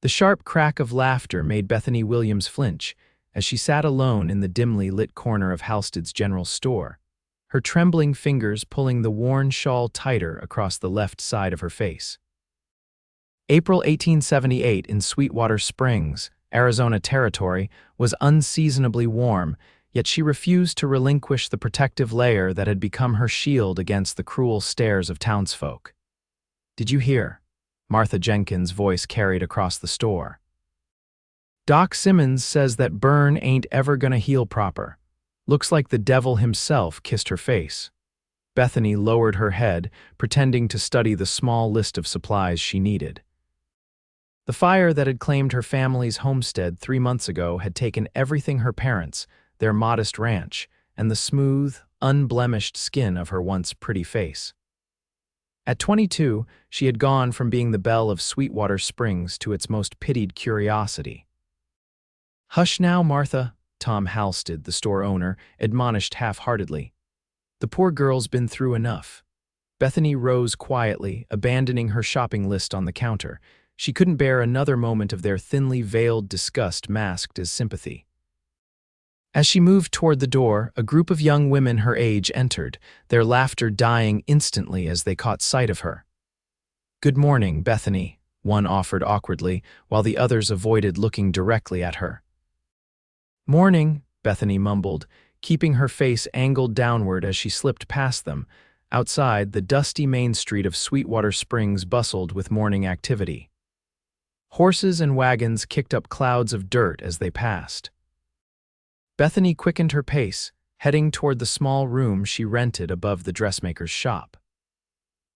The sharp crack of laughter made Bethany Williams flinch as she sat alone in the dimly lit corner of Halstead's general store, her trembling fingers pulling the worn shawl tighter across the left side of her face. April 1878 in Sweetwater Springs, Arizona Territory, was unseasonably warm, yet she refused to relinquish the protective layer that had become her shield against the cruel stares of townsfolk. "Did you hear?" Martha Jenkins' voice carried across the store. "Doc Simmons says that burn ain't ever gonna heal proper. Looks like the devil himself kissed her face." Bethany lowered her head, pretending to study the small list of supplies she needed. The fire that had claimed her family's homestead 3 months ago had taken everything: her parents, their modest ranch, and the smooth, unblemished skin of her once pretty face. At 22, she had gone from being the belle of Sweetwater Springs to its most pitied curiosity. "Hush now, Martha," Tom Halstead, the store owner, admonished half-heartedly. "The poor girl's been through enough." Bethany rose quietly, abandoning her shopping list on the counter. She couldn't bear another moment of their thinly veiled disgust masked as sympathy. As she moved toward the door, a group of young women her age entered, their laughter dying instantly as they caught sight of her. "Good morning, Bethany," one offered awkwardly, while the others avoided looking directly at her. "Morning," Bethany mumbled, keeping her face angled downward as she slipped past them. Outside, the dusty main street of Sweetwater Springs bustled with morning activity. Horses and wagons kicked up clouds of dirt as they passed. Bethany quickened her pace, heading toward the small room she rented above the dressmaker's shop.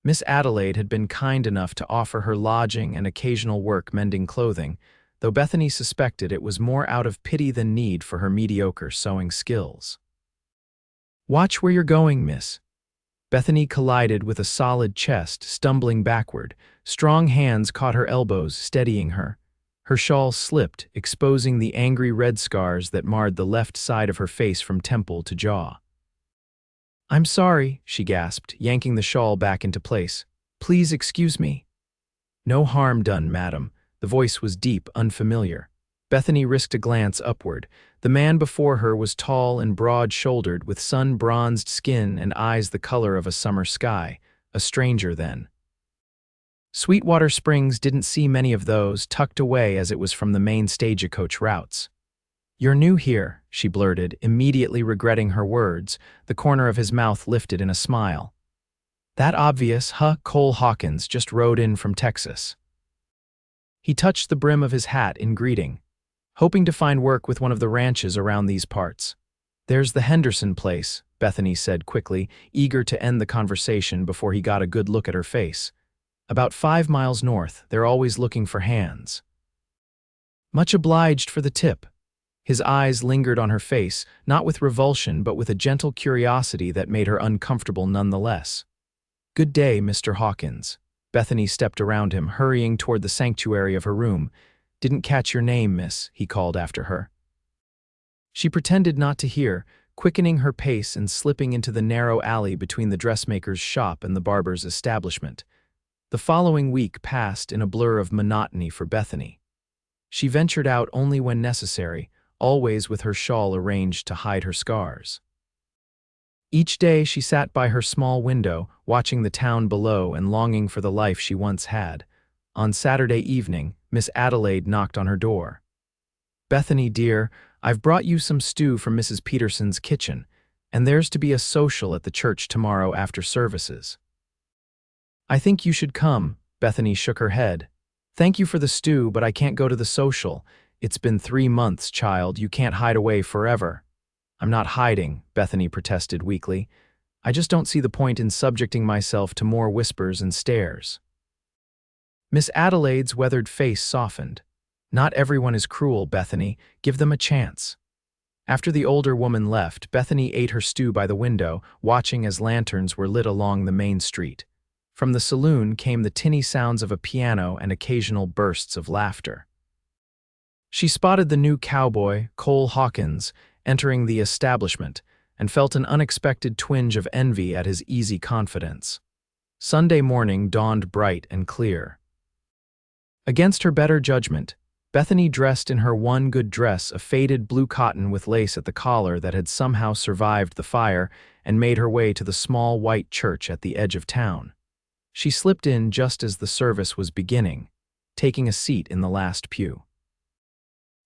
Miss Adelaide had been kind enough to offer her lodging and occasional work mending clothing, though Bethany suspected it was more out of pity than need for her mediocre sewing skills. "Watch where you're going, miss." Bethany collided with a solid chest, stumbling backward. Strong hands caught her elbows, steadying her. Her shawl slipped, exposing the angry red scars that marred the left side of her face from temple to jaw. "I'm sorry," she gasped, yanking the shawl back into place. "Please excuse me." "No harm done, madam." The voice was deep, unfamiliar. Bethany risked a glance upward. The man before her was tall and broad-shouldered, with sun-bronzed skin and eyes the color of a summer sky. A stranger, then. Sweetwater Springs didn't see many of those, tucked away as it was from the main stagecoach routes. "You're new here," she blurted, immediately regretting her words, the corner of his mouth lifted in a smile. "That obvious, huh? Cole Hawkins just rode in from Texas." He touched the brim of his hat in greeting. "Hoping to find work with one of the ranches around these parts." "There's the Henderson place," Bethany said quickly, eager to end the conversation before he got a good look at her face. "About 5 miles north. They're always looking for hands." "Much obliged for the tip." His eyes lingered on her face, not with revulsion but with a gentle curiosity that made her uncomfortable nonetheless. "Good day, Mr. Hawkins." Bethany stepped around him, hurrying toward the sanctuary of her room. "Didn't catch your name, miss," he called after her. She pretended not to hear, quickening her pace and slipping into the narrow alley between the dressmaker's shop and the barber's establishment. The following week passed in a blur of monotony for Bethany. She ventured out only when necessary, always with her shawl arranged to hide her scars. Each day she sat by her small window, watching the town below and longing for the life she once had. On Saturday evening, Miss Adelaide knocked on her door. "Bethany, dear, I've brought you some stew from Mrs. Peterson's kitchen, and there's to be a social at the church tomorrow after services." "I think you should come." Bethany shook her head. "Thank you for the stew, but I can't go to the social. It's been 3 months, child. You can't hide away forever." "I'm not hiding," Bethany protested weakly. "I just don't see the point in subjecting myself to more whispers and stares." Miss Adelaide's weathered face softened. "Not everyone is cruel, Bethany. Give them a chance." After the older woman left, Bethany ate her stew by the window, watching as lanterns were lit along the main street. From the saloon came the tinny sounds of a piano and occasional bursts of laughter. She spotted the new cowboy, Cole Hawkins, entering the establishment, and felt an unexpected twinge of envy at his easy confidence. Sunday morning dawned bright and clear. Against her better judgment, Bethany dressed in her one good dress, a faded blue cotton with lace at the collar that had somehow survived the fire, and made her way to the small white church at the edge of town. She slipped in just as the service was beginning, taking a seat in the last pew.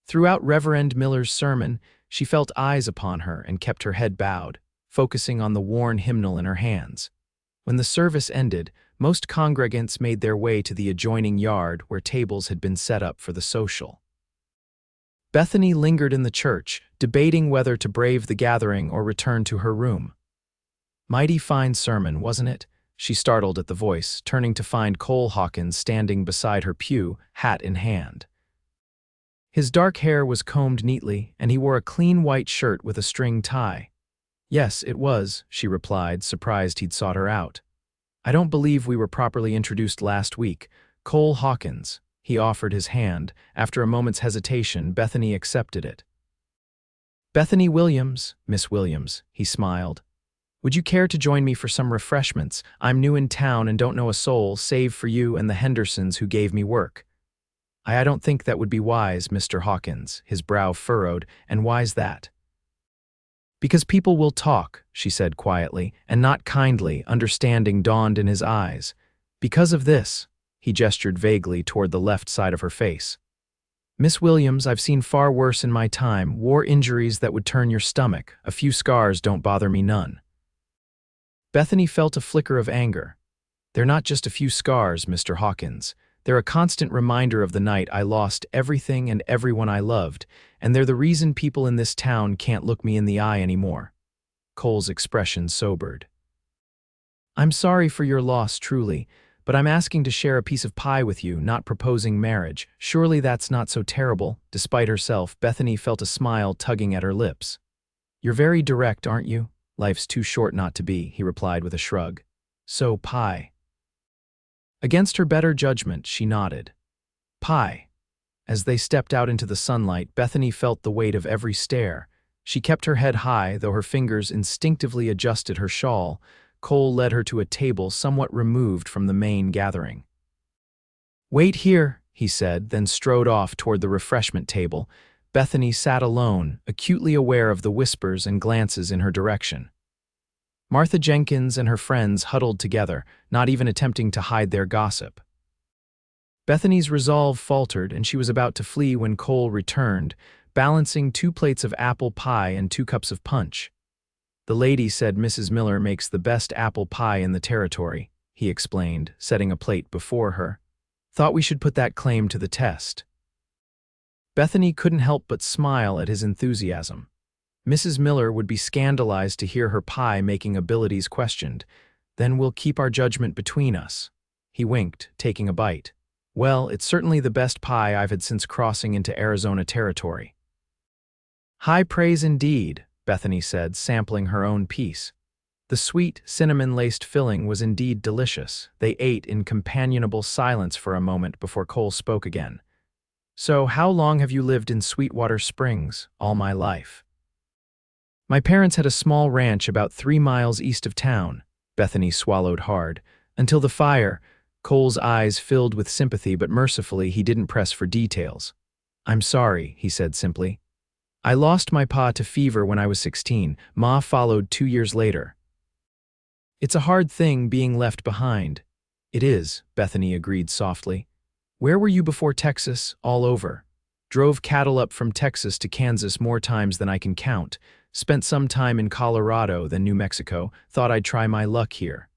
Throughout Reverend Miller's sermon, she felt eyes upon her and kept her head bowed, focusing on the worn hymnal in her hands. When the service ended, most congregants made their way to the adjoining yard where tables had been set up for the social. Bethany lingered in the church, debating whether to brave the gathering or return to her room. "Mighty fine sermon, wasn't it?" She startled at the voice, turning to find Cole Hawkins standing beside her pew, hat in hand. His dark hair was combed neatly, and he wore a clean white shirt with a string tie. "Yes, it was," she replied, surprised he'd sought her out. "I don't believe we were properly introduced last week. Cole Hawkins." He offered his hand. After a moment's hesitation, Bethany accepted it. "Bethany Williams, Miss Williams," he smiled. "Would you care to join me for some refreshments? I'm new in town and don't know a soul save for you and the Hendersons who gave me work." I don't think that would be wise, Mr. Hawkins," his brow furrowed. "And why's that?" "Because people will talk," she said quietly, and not kindly. Understanding dawned in his eyes. "Because of this," he gestured vaguely toward the left side of her face. "Miss Williams, I've seen far worse in my time, war injuries that would turn your stomach. A few scars don't bother me none." Bethany felt a flicker of anger. "They're not just a few scars, Mr. Hawkins. They're a constant reminder of the night I lost everything and everyone I loved, and they're the reason people in this town can't look me in the eye anymore." Cole's expression sobered. "I'm sorry for your loss, truly, but I'm asking to share a piece of pie with you, not proposing marriage. Surely that's not so terrible." Despite herself, Bethany felt a smile tugging at her lips. "You're very direct, aren't you?" "Life's too short not to be," he replied with a shrug. "So, pie." Against her better judgment, she nodded. "Pie." As they stepped out into the sunlight, Bethany felt the weight of every stare. She kept her head high, though her fingers instinctively adjusted her shawl. Cole led her to a table somewhat removed from the main gathering. "Wait here," he said, then strode off toward the refreshment table. Bethany sat alone, acutely aware of the whispers and glances in her direction. Martha Jenkins and her friends huddled together, not even attempting to hide their gossip. Bethany's resolve faltered, and she was about to flee when Cole returned, balancing 2 plates of apple pie and 2 cups of punch. "The lady said Mrs. Miller makes the best apple pie in the territory," he explained, setting a plate before her. "Thought we should put that claim to the test." Bethany couldn't help but smile at his enthusiasm. Mrs. Miller would be scandalized to hear her pie-making abilities questioned. "Then we'll keep our judgment between us." He winked, taking a bite. "Well, it's certainly the best pie I've had since crossing into Arizona territory." "High praise indeed," Bethany said, sampling her own piece. The sweet, cinnamon-laced filling was indeed delicious. They ate in companionable silence for a moment before Cole spoke again. "So, how long have you lived in Sweetwater Springs?" "All my life. My parents had a small ranch about 3 miles east of town." Bethany swallowed hard. "Until the fire." Cole's eyes filled with sympathy, but mercifully he didn't press for details. "I'm sorry," he said simply. "I lost my pa to fever when I was 16. Ma followed 2 years later." "It's a hard thing being left behind." "It is," Bethany agreed softly. "Where were you before Texas?" "All over. Drove cattle up from Texas to Kansas more times than I can count. Spent some time in Colorado, then New Mexico. Thought I'd try my luck here."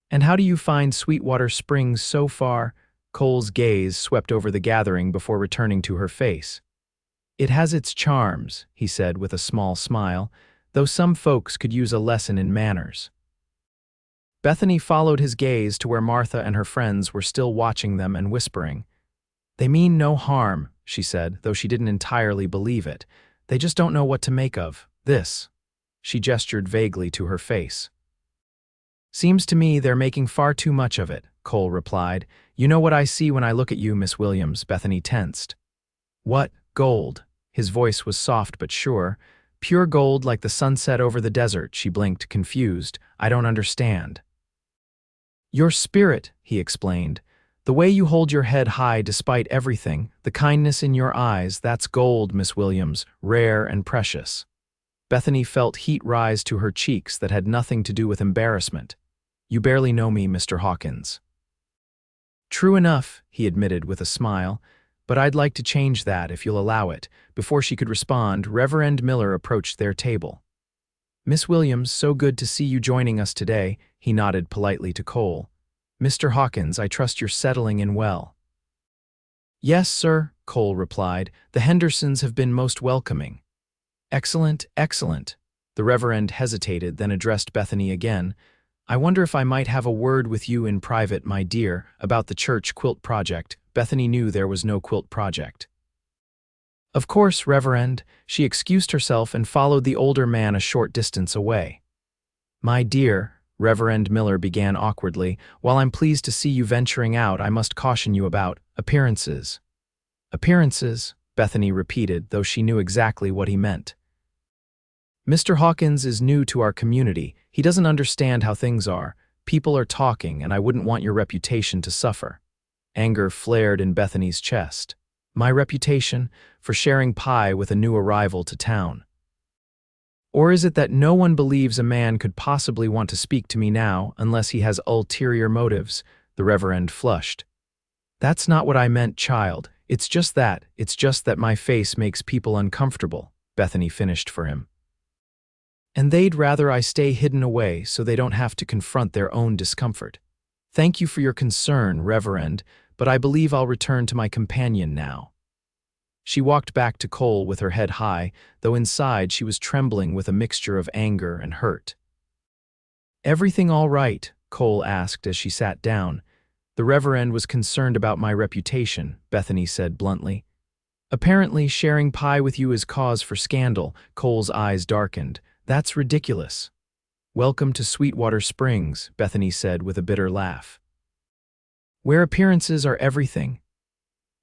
"And how do you find Sweetwater Springs so far?" Cole's gaze swept over the gathering before returning to her face. "It has its charms," he said with a small smile, "though some folks could use a lesson in manners." Bethany followed his gaze to where Martha and her friends were still watching them and whispering. "They mean no harm," she said, though she didn't entirely believe it. "They just don't know what to make of this." She gestured vaguely to her face. "Seems to me they're making far too much of it," Cole replied. "You know what I see when I look at you, Miss Williams." Bethany tensed. "What? Gold?" His voice was soft but sure. "Pure gold like the sunset over the desert." She blinked, confused. "I don't understand." "Your spirit," he explained. The way you hold your head high despite everything, the kindness in your eyes, that's gold, Miss Williams, rare and precious." Bethany felt heat rise to her cheeks that had nothing to do with embarrassment. "You barely know me, Mr. Hawkins." "True enough," he admitted with a smile, "but I'd like to change that if you'll allow it." Before she could respond, Reverend Miller approached their table. "Miss Williams, so good to see you joining us today," he nodded politely to Cole. "Mr. Hawkins, I trust you're settling in well." "Yes, sir," Cole replied. "The Hendersons have been most welcoming." "Excellent, excellent." The Reverend hesitated, then addressed Bethany again. "I wonder if I might have a word with you in private, my dear, about the church quilt project." Bethany knew there was no quilt project. "Of course, Reverend." She excused herself and followed the older man a short distance away. "My dear," Reverend Miller began awkwardly, "while I'm pleased to see you venturing out, I must caution you about appearances." "Appearances," Bethany repeated, though she knew exactly what he meant. "Mr. Hawkins is new to our community. He doesn't understand how things are. People are talking, and I wouldn't want your reputation to suffer." Anger flared in Bethany's chest. "My reputation for sharing pie with a new arrival to town. Or is it that no one believes a man could possibly want to speak to me now unless he has ulterior motives?" The Reverend flushed. "That's not what I meant, child. It's just that my face makes people uncomfortable," Bethany finished for him. "And they'd rather I stay hidden away so they don't have to confront their own discomfort. Thank you for your concern, Reverend, but I believe I'll return to my companion now." She walked back to Cole with her head high, though inside she was trembling with a mixture of anger and hurt. "Everything all right?" Cole asked as she sat down. "The Reverend was concerned about my reputation," Bethany said bluntly. "Apparently sharing pie with you is cause for scandal." Cole's eyes darkened. "That's ridiculous." "Welcome to Sweetwater Springs," Bethany said with a bitter laugh. "Where appearances are everything."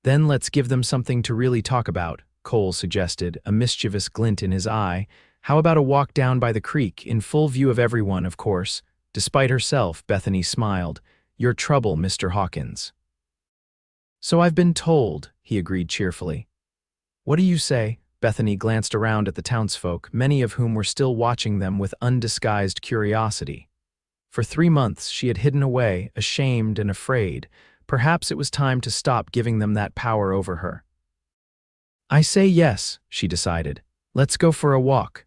"Then let's give them something to really talk about," Cole suggested, a mischievous glint in his eye. "How about a walk down by the creek, in full view of everyone, of course?" Despite herself, Bethany smiled. "Your trouble, Mr. Hawkins." "So I've been told," he agreed cheerfully. "What do you say?" Bethany glanced around at the townsfolk, many of whom were still watching them with undisguised curiosity. For 3 months she had hidden away, ashamed and afraid. Perhaps it was time to stop giving them that power over her. "I say yes," she decided. "Let's go for a walk."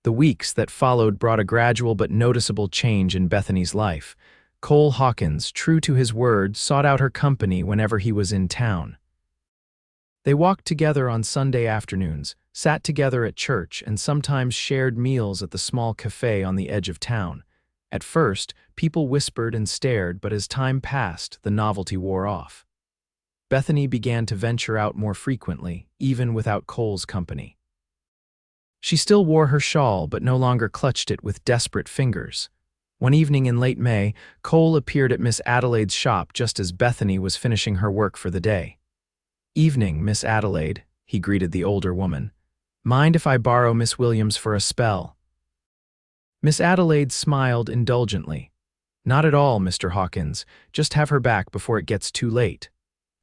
The weeks that followed brought a gradual but noticeable change in Bethany's life. Cole Hawkins, true to his word, sought out her company whenever he was in town. They walked together on Sunday afternoons, sat together at church, and sometimes shared meals at the small cafe on the edge of town. At first, people whispered and stared, but as time passed, the novelty wore off. Bethany began to venture out more frequently, even without Cole's company. She still wore her shawl, but no longer clutched it with desperate fingers. One evening in late May, Cole appeared at Miss Adelaide's shop just as Bethany was finishing her work for the day. "Evening, Miss Adelaide," he greeted the older woman. "Mind if I borrow Miss Williams for a spell?" Miss Adelaide smiled indulgently. "Not at all, Mr. Hawkins. Just have her back before it gets too late."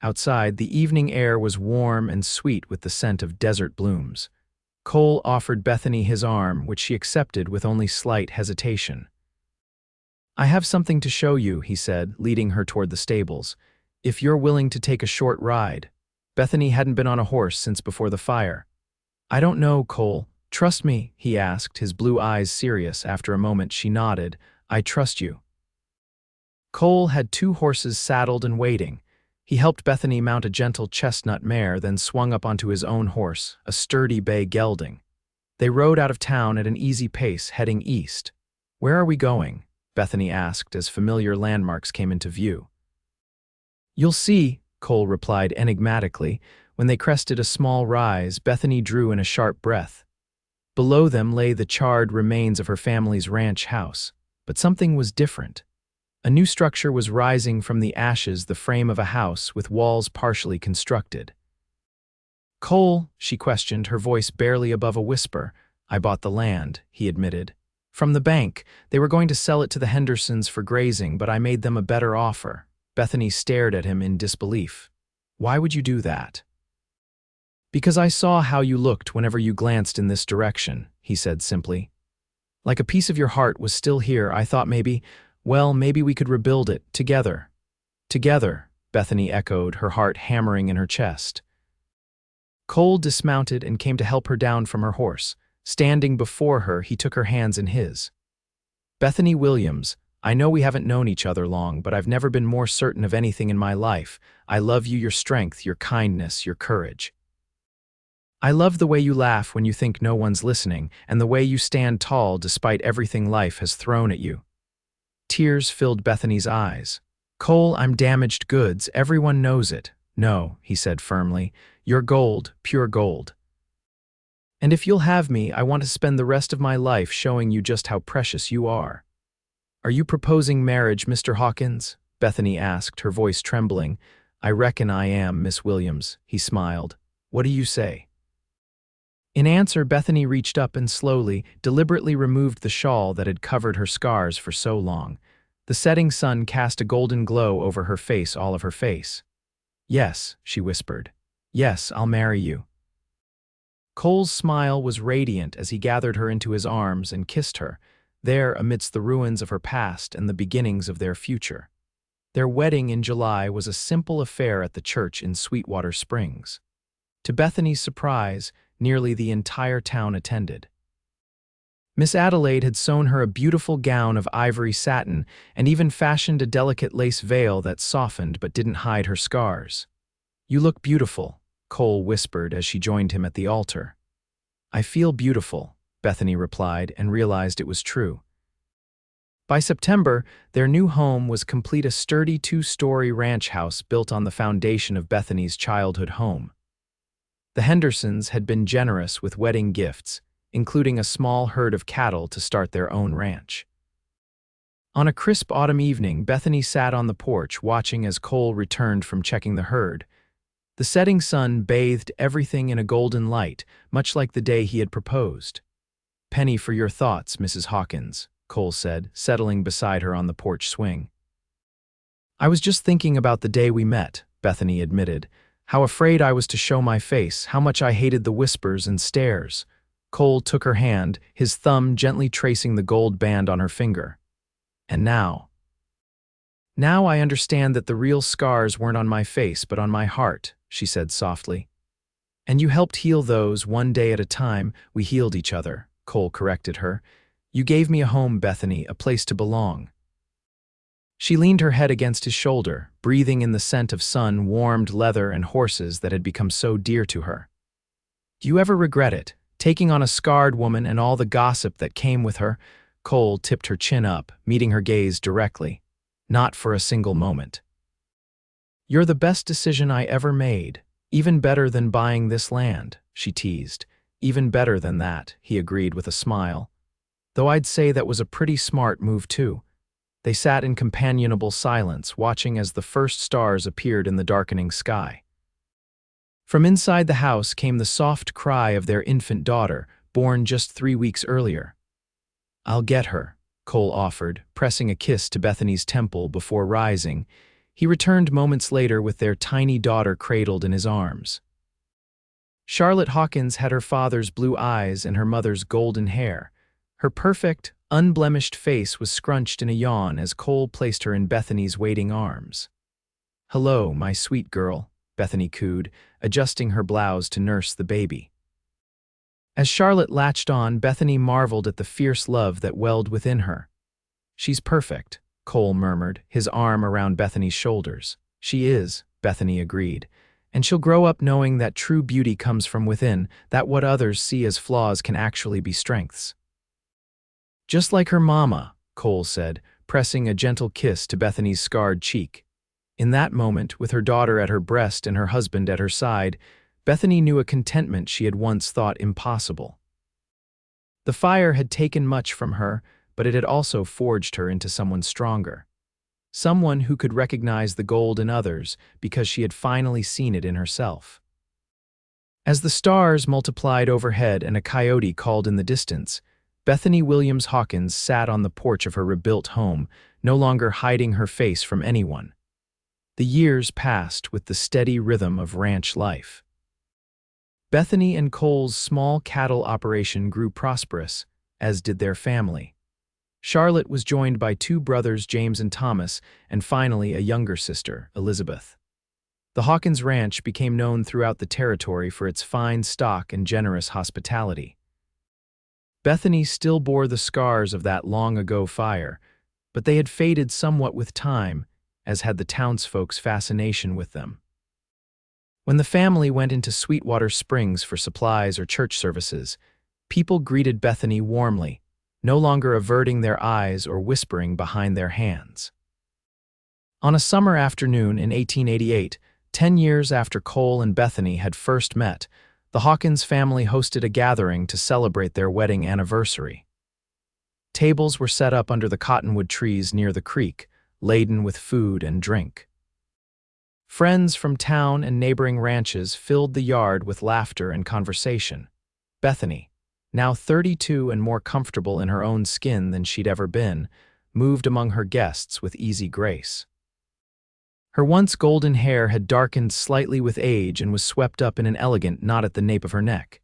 Outside, the evening air was warm and sweet with the scent of desert blooms. Cole offered Bethany his arm, which she accepted with only slight hesitation. "I have something to show you," he said, leading her toward the stables. "If you're willing to take a short ride." Bethany hadn't been on a horse since before the fire. "I don't know, Cole. Trust me?" he asked, his blue eyes serious. After a moment, she nodded. "I trust you." Cole had 2 horses saddled and waiting. He helped Bethany mount a gentle chestnut mare, then swung up onto his own horse, a sturdy bay gelding. They rode out of town at an easy pace, heading east. "Where are we going?" Bethany asked as familiar landmarks came into view. "You'll see," Cole replied enigmatically. When they crested a small rise, Bethany drew in a sharp breath. Below them lay the charred remains of her family's ranch house. But something was different. A new structure was rising from the ashes, the frame of a house with walls partially constructed. "Cole," she questioned, her voice barely above a whisper. "I bought the land," he admitted. "From the bank. They were going to sell it to the Hendersons for grazing, but I made them a better offer." Bethany stared at him in disbelief. Why would you do that? Because I saw how you looked whenever you glanced in this direction, he said simply. Like a piece of your heart was still here, I thought maybe we could rebuild it, together. Together, Bethany echoed, her heart hammering in her chest. Cole dismounted and came to help her down from her horse. Standing before her, he took her hands in his. Bethany Williams, I know we haven't known each other long, but I've never been more certain of anything in my life. I love you, your strength, your kindness, your courage. I love the way you laugh when you think no one's listening, and the way you stand tall despite everything life has thrown at you. Tears filled Bethany's eyes. Cole, I'm damaged goods, everyone knows it. No, he said firmly, you're gold, pure gold. And if you'll have me, I want to spend the rest of my life showing you just how precious you are. Are you proposing marriage, Mr. Hawkins? Bethany asked, her voice trembling. I reckon I am, Miss Williams, he smiled. What do you say? In answer, Bethany reached up and slowly, deliberately removed the shawl that had covered her scars for so long. The setting sun cast a golden glow over her face, all of her face. Yes, she whispered. Yes, I'll marry you. Cole's smile was radiant as he gathered her into his arms and kissed her, there amidst the ruins of her past and the beginnings of their future. Their wedding in July was a simple affair at the church in Sweetwater Springs. To Bethany's surprise, nearly the entire town attended. Miss Adelaide had sewn her a beautiful gown of ivory satin and even fashioned a delicate lace veil that softened but didn't hide her scars. You look beautiful, Cole whispered as she joined him at the altar. I feel beautiful, Bethany replied and realized it was true. By September, their new home was complete, a sturdy two-story ranch house built on the foundation of Bethany's childhood home. The Hendersons had been generous with wedding gifts, including a small herd of cattle to start their own ranch. On a crisp autumn evening, Bethany sat on the porch watching as Cole returned from checking the herd. The setting sun bathed everything in a golden light, much like the day he had proposed. Penny for your thoughts, Mrs. Hawkins, Cole said, settling beside her on the porch swing. I was just thinking about the day we met, Bethany admitted. How afraid I was to show my face, how much I hated the whispers and stares. Cole took her hand, his thumb gently tracing the gold band on her finger. And now I understand that the real scars weren't on my face but on my heart, she said softly. And you helped heal those one day at a time. We healed each other, Cole corrected her. You gave me a home, Bethany, a place to belong. She leaned her head against his shoulder, breathing in the scent of sun, warmed leather, and horses that had become so dear to her. Do you ever regret it, taking on a scarred woman and all the gossip that came with her? Cole tipped her chin up, meeting her gaze directly. Not for a single moment. You're the best decision I ever made, even better than buying this land, she teased. Even better than that, he agreed with a smile. Though I'd say that was a pretty smart move too. They sat in companionable silence, watching as the first stars appeared in the darkening sky. From inside the house came the soft cry of their infant daughter, born just 3 weeks earlier. I'll get her, Cole offered, pressing a kiss to Bethany's temple before rising. He returned moments later with their tiny daughter cradled in his arms. Charlotte Hawkins had her father's blue eyes and her mother's golden hair. Her perfect, unblemished face was scrunched in a yawn as Cole placed her in Bethany's waiting arms. Hello, my sweet girl, Bethany cooed, adjusting her blouse to nurse the baby. As Charlotte latched on, Bethany marveled at the fierce love that welled within her. She's perfect, Cole murmured, his arm around Bethany's shoulders. She is, Bethany agreed, and she'll grow up knowing that true beauty comes from within, that what others see as flaws can actually be strengths. Just like her mama, Cole said, pressing a gentle kiss to Bethany's scarred cheek. In that moment, with her daughter at her breast and her husband at her side, Bethany knew a contentment she had once thought impossible. The fire had taken much from her, but it had also forged her into someone stronger. Someone who could recognize the gold in others because she had finally seen it in herself. As the stars multiplied overhead and a coyote called in the distance, Bethany Williams Hawkins sat on the porch of her rebuilt home, no longer hiding her face from anyone. The years passed with the steady rhythm of ranch life. Bethany and Cole's small cattle operation grew prosperous, as did their family. Charlotte was joined by two brothers, James and Thomas, and finally a younger sister, Elizabeth. The Hawkins Ranch became known throughout the territory for its fine stock and generous hospitality. Bethany still bore the scars of that long-ago fire, but they had faded somewhat with time, as had the townsfolk's fascination with them. When the family went into Sweetwater Springs for supplies or church services, people greeted Bethany warmly, no longer averting their eyes or whispering behind their hands. On a summer afternoon in 1888, 10 years after Cole and Bethany had first met, the Hawkins family hosted a gathering to celebrate their wedding anniversary. Tables were set up under the cottonwood trees near the creek, laden with food and drink. Friends from town and neighboring ranches filled the yard with laughter and conversation. Bethany, now 32 and more comfortable in her own skin than she'd ever been, moved among her guests with easy grace. Her once golden hair had darkened slightly with age and was swept up in an elegant knot at the nape of her neck.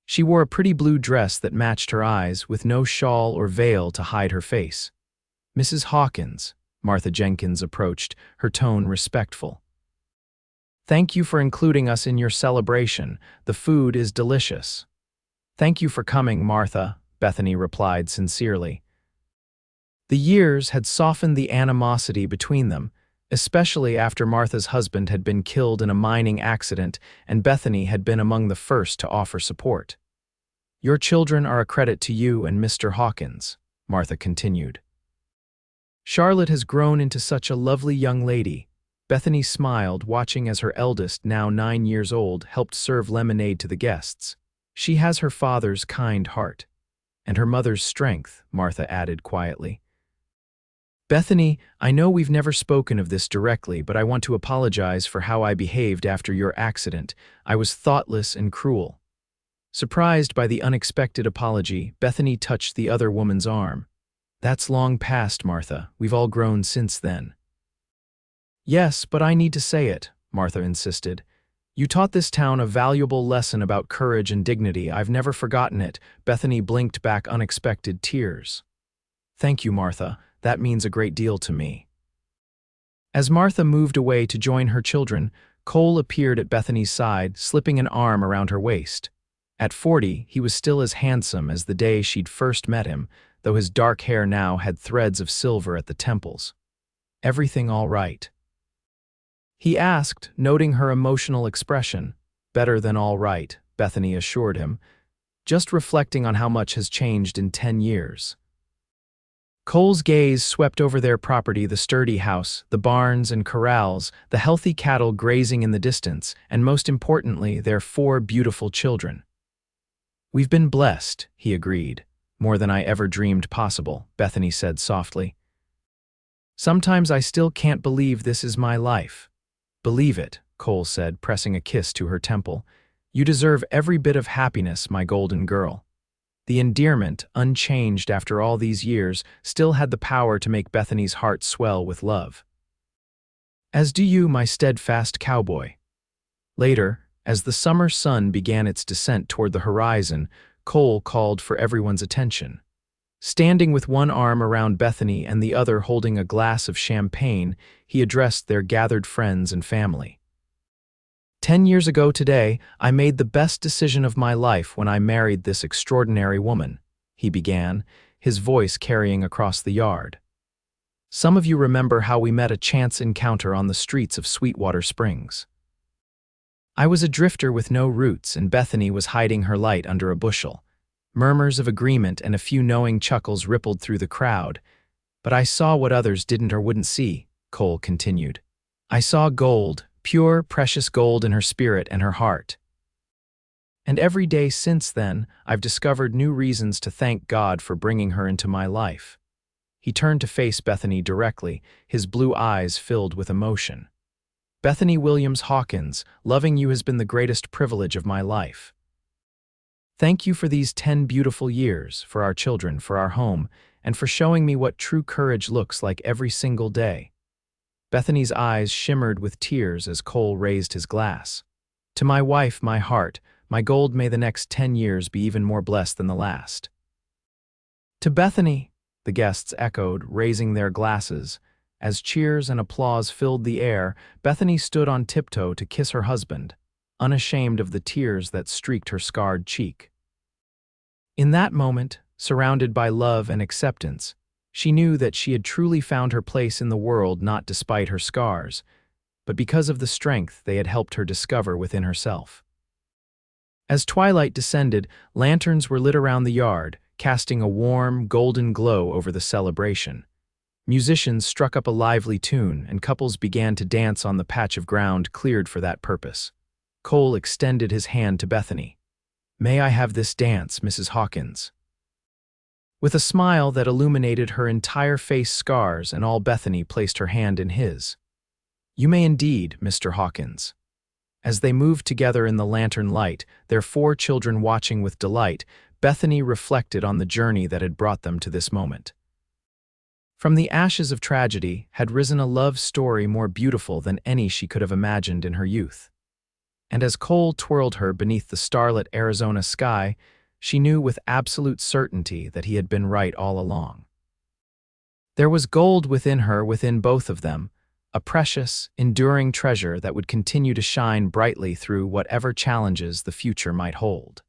She wore a pretty blue dress that matched her eyes, with no shawl or veil to hide her face. "Mrs. Hawkins," Martha Jenkins approached, her tone respectful. "Thank you for including us in your celebration. The food is delicious." "Thank you for coming, Martha," Bethany replied sincerely. The years had softened the animosity between them, especially after Martha's husband had been killed in a mining accident and Bethany had been among the first to offer support. "Your children are a credit to you and Mr. Hawkins," Martha continued. "Charlotte has grown into such a lovely young lady." Bethany smiled, watching as her eldest, now 9 years old, helped serve lemonade to the guests. "She has her father's kind heart. And her mother's strength," Martha added quietly. "Bethany, I know we've never spoken of this directly, but I want to apologize for how I behaved after your accident. I was thoughtless and cruel." Surprised by the unexpected apology, Bethany touched the other woman's arm. "That's long past, Martha. We've all grown since then." "Yes, but I need to say it," Martha insisted. "You taught this town a valuable lesson about courage and dignity. I've never forgotten it." Bethany blinked back unexpected tears. "Thank you, Martha. That means a great deal to me." As Martha moved away to join her children, Cole appeared at Bethany's side, slipping an arm around her waist. At 40, he was still as handsome as the day she'd first met him, though his dark hair now had threads of silver at the temples. "Everything all right?" he asked, noting her emotional expression. "Better than all right," Bethany assured him, "just reflecting on how much has changed in 10 years. Cole's gaze swept over their property, the sturdy house, the barns and corrals, the healthy cattle grazing in the distance, and most importantly, their 4 beautiful children. "We've been blessed," he agreed. "More than I ever dreamed possible," Bethany said softly. "Sometimes I still can't believe this is my life." "Believe it," Cole said, pressing a kiss to her temple. "You deserve every bit of happiness, my golden girl." The endearment, unchanged after all these years, still had the power to make Bethany's heart swell with love. "As do you, my steadfast cowboy." Later, as the summer sun began its descent toward the horizon, Cole called for everyone's attention. Standing with one arm around Bethany and the other holding a glass of champagne, he addressed their gathered friends and family. "10 years ago today, I made the best decision of my life when I married this extraordinary woman," he began, his voice carrying across the yard. "Some of you remember how we met a chance encounter on the streets of Sweetwater Springs. I was a drifter with no roots, and Bethany was hiding her light under a bushel. Murmurs of agreement and a few knowing chuckles rippled through the crowd. But I saw what others didn't or wouldn't see," Cole continued. "I saw gold, pure, precious gold in her spirit and her heart. And every day since then, I've discovered new reasons to thank God for bringing her into my life." He turned to face Bethany directly, his blue eyes filled with emotion. "Bethany Williams Hawkins, loving you has been the greatest privilege of my life. Thank you for these 10 beautiful years, for our children, for our home, and for showing me what true courage looks like every single day." Bethany's eyes shimmered with tears as Cole raised his glass. To my wife, my heart, my gold, may the next 10 years be even more blessed than the last. To Bethany, the guests echoed, raising their glasses. As cheers and applause filled the air, Bethany stood on tiptoe to kiss her husband, unashamed of the tears that streaked her scarred cheek. In that moment, surrounded by love and acceptance, she knew that she had truly found her place in the world, not despite her scars, but because of the strength they had helped her discover within herself. As twilight descended, lanterns were lit around the yard, casting a warm, golden glow over the celebration. Musicians struck up a lively tune, and couples began to dance on the patch of ground cleared for that purpose. Cole extended his hand to Bethany. "May I have this dance, Mrs. Hawkins?" With a smile that illuminated her entire face scars and all, Bethany placed her hand in his. "You may indeed, Mr. Hawkins." As they moved together in the lantern light, their 4 children watching with delight, Bethany reflected on the journey that had brought them to this moment. From the ashes of tragedy had risen a love story more beautiful than any she could have imagined in her youth. And as Cole twirled her beneath the starlit Arizona sky, she knew with absolute certainty that he had been right all along. There was gold within her, within both of them, a precious, enduring treasure that would continue to shine brightly through whatever challenges the future might hold.